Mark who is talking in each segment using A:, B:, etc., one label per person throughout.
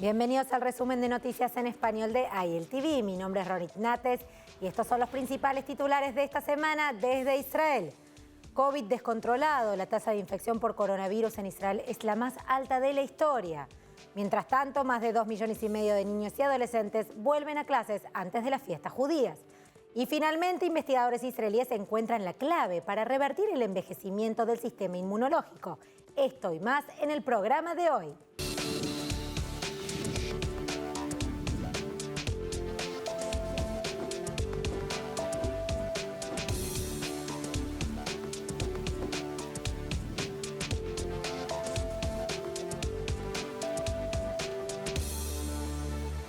A: Bienvenidos al resumen de noticias en español de ILTV. Mi nombre es Ronit Nates y estos son los principales titulares de esta semana desde Israel. COVID descontrolado. La tasa de infección por coronavirus en Israel es la más alta de la historia. Mientras tanto, más de 2,5 millones de niños y adolescentes vuelven a clases antes de las fiestas judías. Y finalmente, investigadores israelíes encuentran la clave para revertir el envejecimiento del sistema inmunológico. Esto y más en el programa de hoy.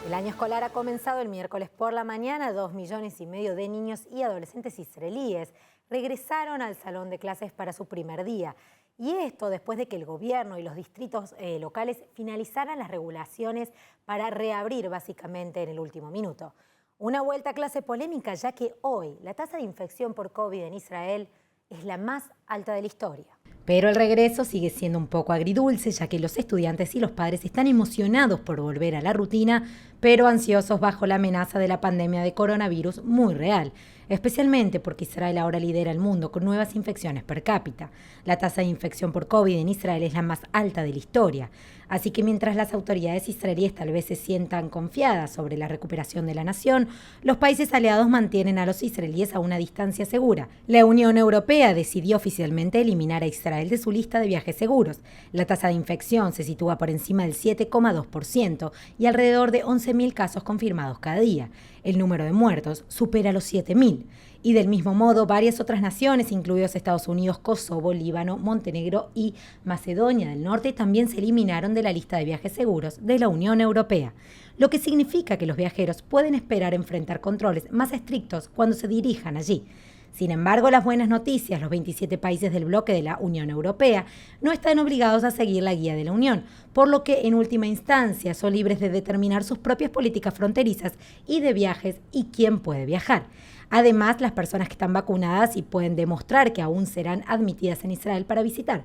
A: El año escolar ha comenzado el miércoles por la mañana. 2,5 millones de niños y adolescentes israelíes regresaron al salón de clases para su primer día. Y esto después de que el gobierno y los distritos locales finalizaran las regulaciones para reabrir básicamente en el último minuto. Una vuelta a clase polémica, ya que hoy la tasa de infección por COVID en Israel es la más alta de la historia. Pero el regreso sigue siendo un poco agridulce, ya que los estudiantes y los padres están emocionados por volver a la rutina, pero ansiosos bajo la amenaza de la pandemia de coronavirus muy real, especialmente porque Israel ahora lidera el mundo con nuevas infecciones per cápita. La tasa de infección por COVID en Israel es la más alta de la historia. Así que mientras las autoridades israelíes tal vez se sientan confiadas sobre la recuperación de la nación, los países aliados mantienen a los israelíes a una distancia segura. La Unión Europea decidió oficialmente eliminar a Israel de su lista de viajes seguros. La tasa de infección se sitúa por encima del 7,2% y alrededor de 11.000 casos confirmados cada día. El número de muertos supera los 7.000. Y del mismo modo, varias otras naciones, incluidos Estados Unidos, Kosovo, Líbano, Montenegro y Macedonia del Norte, también se eliminaron de la lista de viajes seguros de la Unión Europea, lo que significa que los viajeros pueden esperar enfrentar controles más estrictos cuando se dirijan allí. Sin embargo, las buenas noticias: los 27 países del bloque de la Unión Europea no están obligados a seguir la guía de la Unión, por lo que en última instancia son libres de determinar sus propias políticas fronterizas y de viajes y quién puede viajar. Además, las personas que están vacunadas y pueden demostrar que aún serán admitidas en Israel para visitar.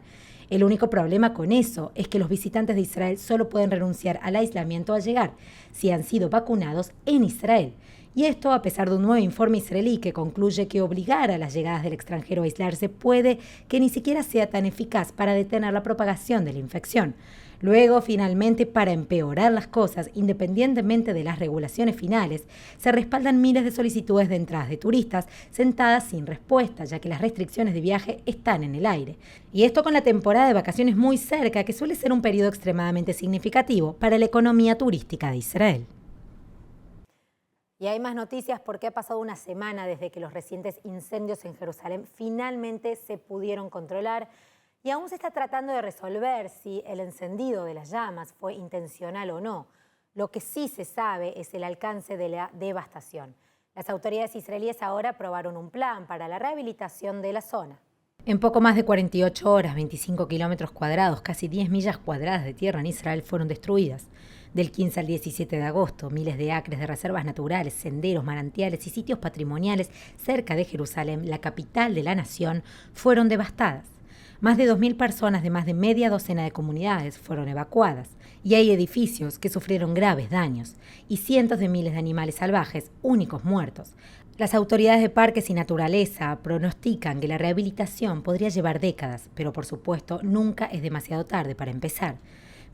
A: El único problema con eso es que los visitantes de Israel solo pueden renunciar al aislamiento al llegar, si han sido vacunados en Israel. Y esto a pesar de un nuevo informe israelí que concluye que obligar a las llegadas del extranjero a aislarse puede que ni siquiera sea tan eficaz para detener la propagación de la infección. Luego, finalmente, para empeorar las cosas, independientemente de las regulaciones finales, se respaldan miles de solicitudes de entradas de turistas sentadas sin respuesta, ya que las restricciones de viaje están en el aire. Y esto con la temporada de vacaciones muy cerca, que suele ser un periodo extremadamente significativo para la economía turística de Israel. Y hay más noticias porque ha pasado una semana desde que los recientes incendios en Jerusalén finalmente se pudieron controlar y aún se está tratando de resolver si el encendido de las llamas fue intencional o no. Lo que sí se sabe es el alcance de la devastación. Las autoridades israelíes ahora aprobaron un plan para la rehabilitación de la zona. En poco más de 48 horas, 25 kilómetros cuadrados, casi 10 millas cuadradas de tierra en Israel fueron destruidas. Del 15 al 17 de agosto, miles de acres de reservas naturales, senderos, manantiales y sitios patrimoniales cerca de Jerusalén, la capital de la nación, fueron devastadas. Más de 2.000 personas de más de media docena de comunidades fueron evacuadas y hay edificios que sufrieron graves daños y cientos de miles de animales salvajes, únicos muertos. Las autoridades de parques y naturaleza pronostican que la rehabilitación podría llevar décadas, pero por supuesto nunca es demasiado tarde para empezar.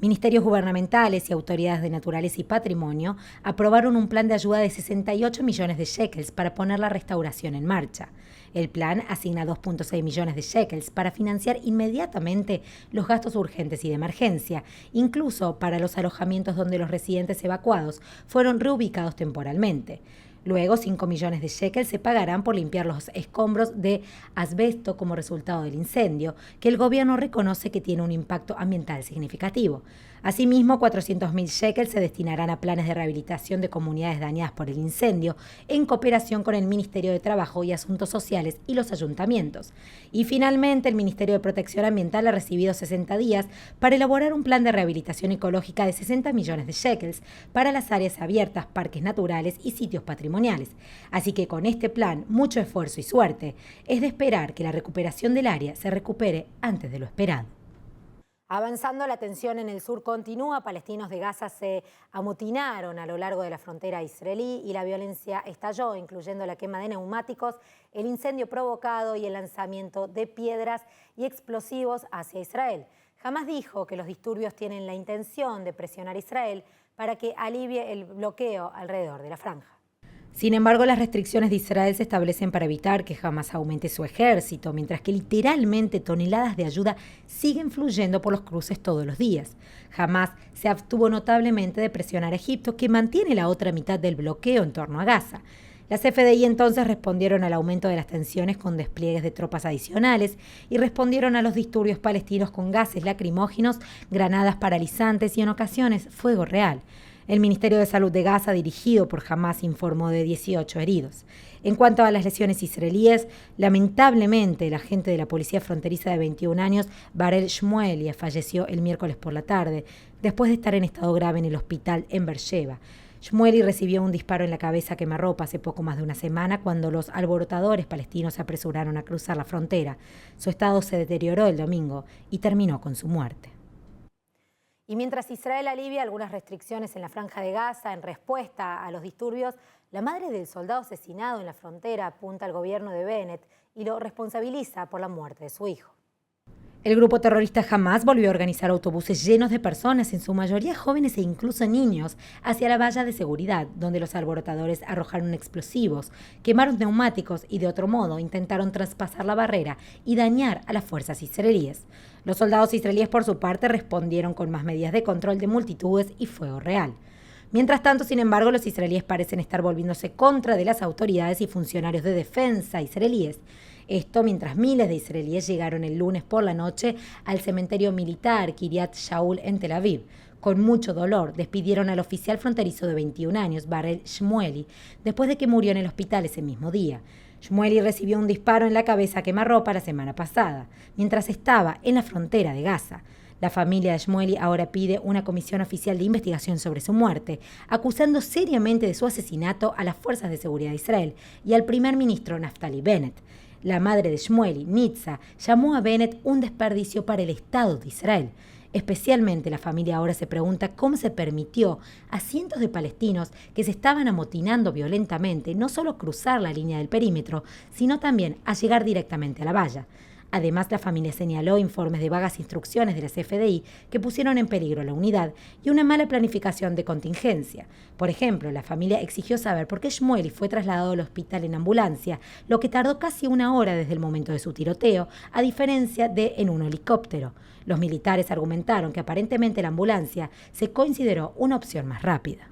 A: Ministerios gubernamentales y autoridades de naturaleza y patrimonio aprobaron un plan de ayuda de 68 millones de shekels para poner la restauración en marcha. El plan asigna 2,6 millones de shekels para financiar inmediatamente los gastos urgentes y de emergencia, incluso para los alojamientos donde los residentes evacuados fueron reubicados temporalmente. Luego, 5 millones de shekels se pagarán por limpiar los escombros de asbesto como resultado del incendio, que el gobierno reconoce que tiene un impacto ambiental significativo. Asimismo, 400.000 shekels se destinarán a planes de rehabilitación de comunidades dañadas por el incendio, en cooperación con el Ministerio de Trabajo y Asuntos Sociales y los ayuntamientos. Y finalmente, el Ministerio de Protección Ambiental ha recibido 60 días para elaborar un plan de rehabilitación ecológica de 60 millones de shekels para las áreas abiertas, parques naturales y sitios patrimoniales. Así que con este plan, mucho esfuerzo y suerte, es de esperar que la recuperación del área se recupere antes de lo esperado. Avanzando, la tensión en el sur continúa. Palestinos de Gaza se amotinaron a lo largo de la frontera israelí y la violencia estalló, incluyendo la quema de neumáticos, el incendio provocado y el lanzamiento de piedras y explosivos hacia Israel. Hamás dijo que los disturbios tienen la intención de presionar a Israel para que alivie el bloqueo alrededor de la franja. Sin embargo, las restricciones de Israel se establecen para evitar que Hamás aumente su ejército, mientras que literalmente toneladas de ayuda siguen fluyendo por los cruces todos los días. Hamás se abstuvo notablemente de presionar a Egipto, que mantiene la otra mitad del bloqueo en torno a Gaza. Las CFDI entonces respondieron al aumento de las tensiones con despliegues de tropas adicionales y respondieron a los disturbios palestinos con gases lacrimógenos, granadas paralizantes y en ocasiones fuego real. El Ministerio de Salud de Gaza, dirigido por Hamás, informó de 18 heridos. En cuanto a las lesiones israelíes, lamentablemente el agente de la policía fronteriza de 21 años, Barel Shmueli, falleció el miércoles por la tarde, después de estar en estado grave en el hospital en Beersheba. Shmueli recibió un disparo en la cabeza a quemarropa hace poco más de una semana cuando los alborotadores palestinos se apresuraron a cruzar la frontera. Su estado se deterioró el domingo y terminó con su muerte. Y mientras Israel alivia algunas restricciones en la franja de Gaza en respuesta a los disturbios, la madre del soldado asesinado en la frontera apunta al gobierno de Bennett y lo responsabiliza por la muerte de su hijo. El grupo terrorista Hamás volvió a organizar autobuses llenos de personas, en su mayoría jóvenes e incluso niños, hacia la valla de seguridad, donde los alborotadores arrojaron explosivos, quemaron neumáticos y de otro modo intentaron traspasar la barrera y dañar a las fuerzas israelíes. Los soldados israelíes, por su parte, respondieron con más medidas de control de multitudes y fuego real. Mientras tanto, sin embargo, los israelíes parecen estar volviéndose contra de las autoridades y funcionarios de defensa israelíes. Esto mientras miles de israelíes llegaron el lunes por la noche al cementerio militar Kiryat Shaul en Tel Aviv. Con mucho dolor, despidieron al oficial fronterizo de 21 años, Barel Shmueli, después de que murió en el hospital ese mismo día. Shmueli recibió un disparo en la cabeza a quemarropa la semana pasada, mientras estaba en la frontera de Gaza. La familia de Shmueli ahora pide una comisión oficial de investigación sobre su muerte, acusando seriamente de su asesinato a las fuerzas de seguridad de Israel y al primer ministro Naftali Bennett. La madre de Shmueli, Nitza, llamó a Bennett un desperdicio para el Estado de Israel. Especialmente la familia ahora se pregunta cómo se permitió a cientos de palestinos que se estaban amotinando violentamente no solo cruzar la línea del perímetro, sino también a llegar directamente a la valla. Además, la familia señaló informes de vagas instrucciones de la CFDI que pusieron en peligro la unidad y una mala planificación de contingencia. Por ejemplo, la familia exigió saber por qué Shmueli fue trasladado al hospital en ambulancia, lo que tardó casi una hora desde el momento de su tiroteo, a diferencia de en un helicóptero. Los militares argumentaron que aparentemente la ambulancia se consideró una opción más rápida.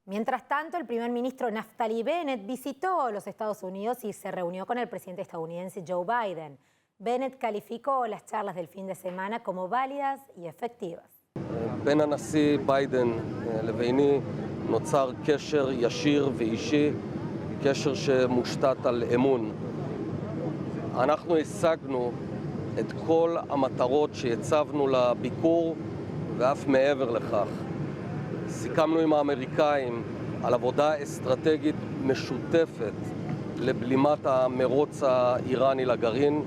A: Mientras tanto, el primer ministro Naftali Bennett visitó los Estados Unidos y se reunió con el presidente estadounidense Joe Biden. Bennett calificó las charlas del fin de semana como válidas y efectivas.
B: בין הנשיא ביידן לביני נוצר קשר ישיר ואישי, קשר שמושתת על אמון. אנחנו השגנו את כל המטרות שהצבנו לביקור ואף מעבר לכך. סיכמנו עם האמריקאים על עבודה אסטרטגית משותפת לבלימת המרוץ האיראני לגרעין.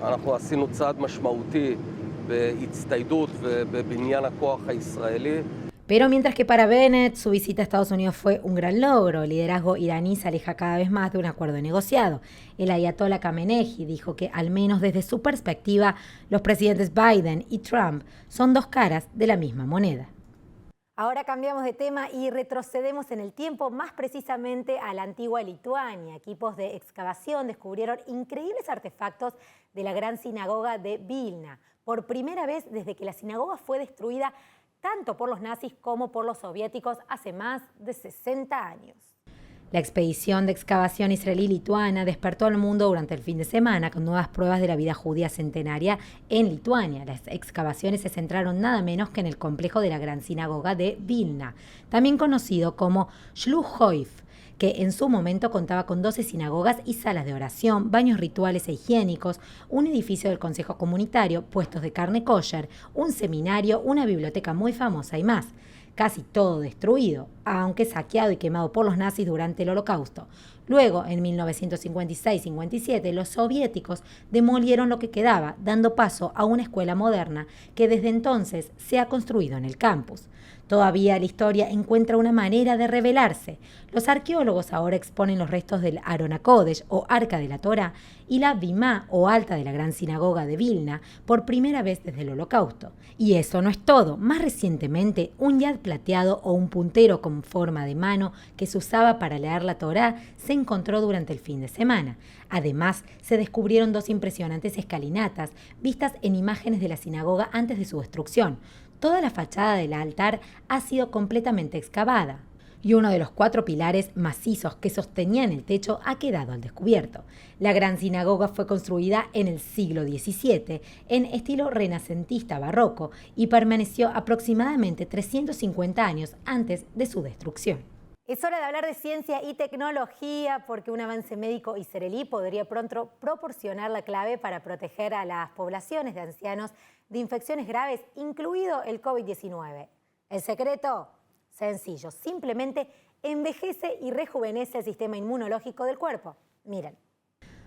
B: אנחנו עשינו צעד משמעותי בהצטיידות ובבניין הכוח הישראלי.
A: Pero mientras que para Bennett su visita a Estados Unidos fue un gran logro, el liderazgo iraní se aleja cada vez más de un acuerdo negociado. El ayatollah Khamenei dijo que, al menos desde su perspectiva, los presidentes Biden y Trump son dos caras de la misma moneda. Ahora cambiamos de tema y retrocedemos en el tiempo, más precisamente a la antigua Lituania. Equipos de excavación descubrieron increíbles artefactos de la gran sinagoga de Vilna, por primera vez desde que la sinagoga fue destruida tanto por los nazis como por los soviéticos hace más de 60 años. La expedición de excavación israelí-lituana despertó al mundo durante el fin de semana con nuevas pruebas de la vida judía centenaria en Lituania. Las excavaciones se centraron nada menos que en el complejo de la Gran Sinagoga de Vilna, también conocido como Shluchhof, que en su momento contaba con 12 sinagogas y salas de oración, baños rituales e higiénicos, un edificio del Consejo Comunitario, puestos de carne kosher, un seminario, una biblioteca muy famosa y más. casi todo destruido, aunque saqueado y quemado por los nazis durante el Holocausto. Luego, en 1956-57, los soviéticos demolieron lo que quedaba, dando paso a una escuela moderna que desde entonces se ha construido en el campus. Todavía la historia encuentra una manera de revelarse. Los arqueólogos ahora exponen los restos del Aron HaKodesh o Arca de la Torá y la Bimá o Alta de la Gran Sinagoga de Vilna por primera vez desde el Holocausto. Y eso no es todo. Más recientemente, un yad plateado o un puntero con forma de mano que se usaba para leer la Torá se encontró durante el fin de semana. Además, se descubrieron 2 impresionantes escalinatas vistas en imágenes de la sinagoga antes de su destrucción. Toda la fachada del altar ha sido completamente excavada y uno de los 4 pilares macizos que sostenían el techo ha quedado al descubierto. La gran sinagoga fue construida en el siglo XVII en estilo renacentista barroco y permaneció aproximadamente 350 años antes de su destrucción. Es hora de hablar de ciencia y tecnología porque un avance médico israelí podría pronto proporcionar la clave para proteger a las poblaciones de ancianos de infecciones graves, incluido el COVID-19. El secreto, sencillo, simplemente envejece y rejuvenece el sistema inmunológico del cuerpo. Miren.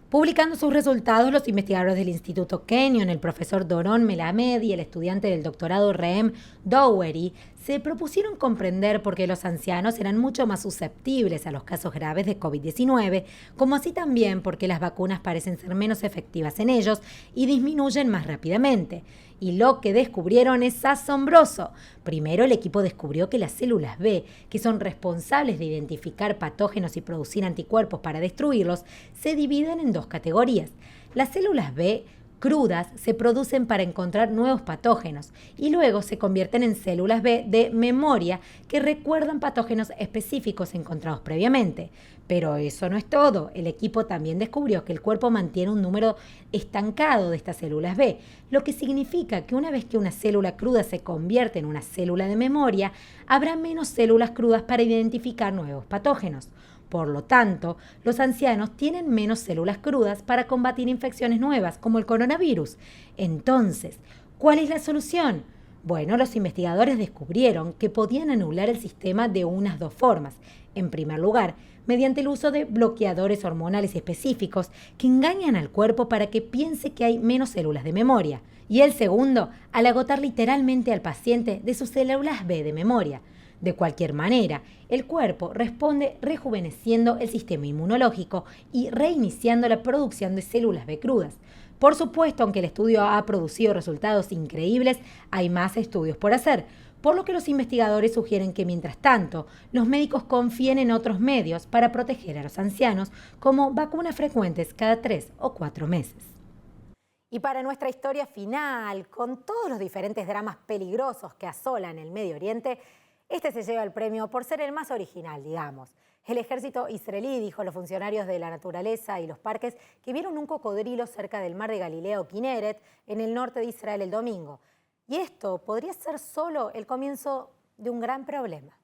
A: Publicando sus resultados, los investigadores del Instituto Kenyon, el profesor Doron Melamed y el estudiante del doctorado Reem Dowery, se propusieron comprender por qué los ancianos eran mucho más susceptibles a los casos graves de COVID-19, como así también por qué las vacunas parecen ser menos efectivas en ellos y disminuyen más rápidamente. Y lo que descubrieron es asombroso. Primero, el equipo descubrió que las células B, que son responsables de identificar patógenos y producir anticuerpos para destruirlos, se dividen en 2 categorías. Las células B crudas se producen para encontrar nuevos patógenos y luego se convierten en células B de memoria que recuerdan patógenos específicos encontrados previamente. Pero eso no es todo. El equipo también descubrió que el cuerpo mantiene un número estancado de estas células B, lo que significa que una vez que una célula cruda se convierte en una célula de memoria, habrá menos células crudas para identificar nuevos patógenos. Por lo tanto, los ancianos tienen menos células crudas para combatir infecciones nuevas, como el coronavirus. Entonces, ¿cuál es la solución? Bueno, los investigadores descubrieron que podían anular el sistema de unas 2 formas. En primer lugar, mediante el uso de bloqueadores hormonales específicos que engañan al cuerpo para que piense que hay menos células de memoria. Y el segundo, al agotar literalmente al paciente de sus células B de memoria. De cualquier manera, el cuerpo responde rejuveneciendo el sistema inmunológico y reiniciando la producción de células B crudas. Por supuesto, aunque el estudio ha producido resultados increíbles, hay más estudios por hacer, por lo que los investigadores sugieren que mientras tanto, los médicos confíen en otros medios para proteger a los ancianos, como vacunas frecuentes cada 3 o 4 meses. Y para nuestra historia final, con todos los diferentes dramas peligrosos que asolan el Medio Oriente, este se lleva el premio por ser el más original, digamos. El ejército israelí dijo a los funcionarios de la naturaleza y los parques que vieron un cocodrilo cerca del mar de Galilea o Kinneret, en el norte de Israel el domingo. Y esto podría ser solo el comienzo de un gran problema.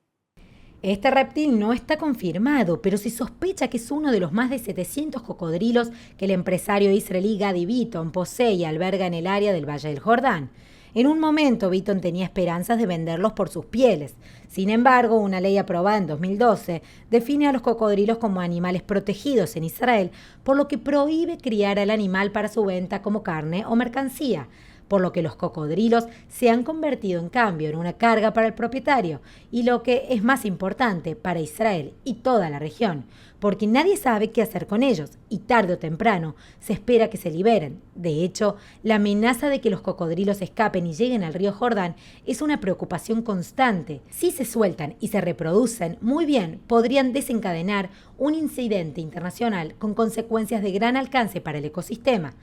A: Este reptil no está confirmado, pero se sospecha que es uno de los más de 700 cocodrilos que el empresario israelí Gadi Beaton posee y alberga en el área del Valle del Jordán. En un momento, Beaton tenía esperanzas de venderlos por sus pieles. Sin embargo, una ley aprobada en 2012 define a los cocodrilos como animales protegidos en Israel, por lo que prohíbe criar al animal para su venta como carne o mercancía, por lo que los cocodrilos se han convertido en cambio en una carga para el propietario y lo que es más importante para Israel y toda la región, porque nadie sabe qué hacer con ellos y tarde o temprano se espera que se liberen. De hecho, la amenaza de que los cocodrilos escapen y lleguen al río Jordán es una preocupación constante. Si se sueltan y se reproducen muy bien, podrían desencadenar un incidente internacional con consecuencias de gran alcance para el ecosistema.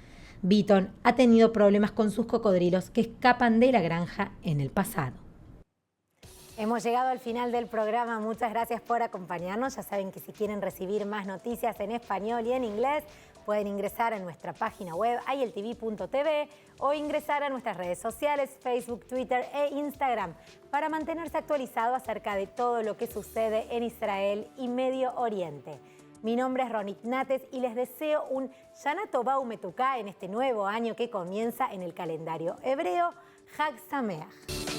A: Beaton ha tenido problemas con sus cocodrilos que escapan de la granja en el pasado. Hemos llegado al final del programa. Muchas gracias por acompañarnos. Ya saben que si quieren recibir más noticias en español y en inglés, pueden ingresar a nuestra página web ayeltv.tv o ingresar a nuestras redes sociales, Facebook, Twitter e Instagram, para mantenerse actualizado acerca de todo lo que sucede en Israel y Medio Oriente. Mi nombre es Ronit Nates y les deseo un Shana Tova Umetuká en este nuevo año que comienza en el calendario hebreo. Hag Sameach.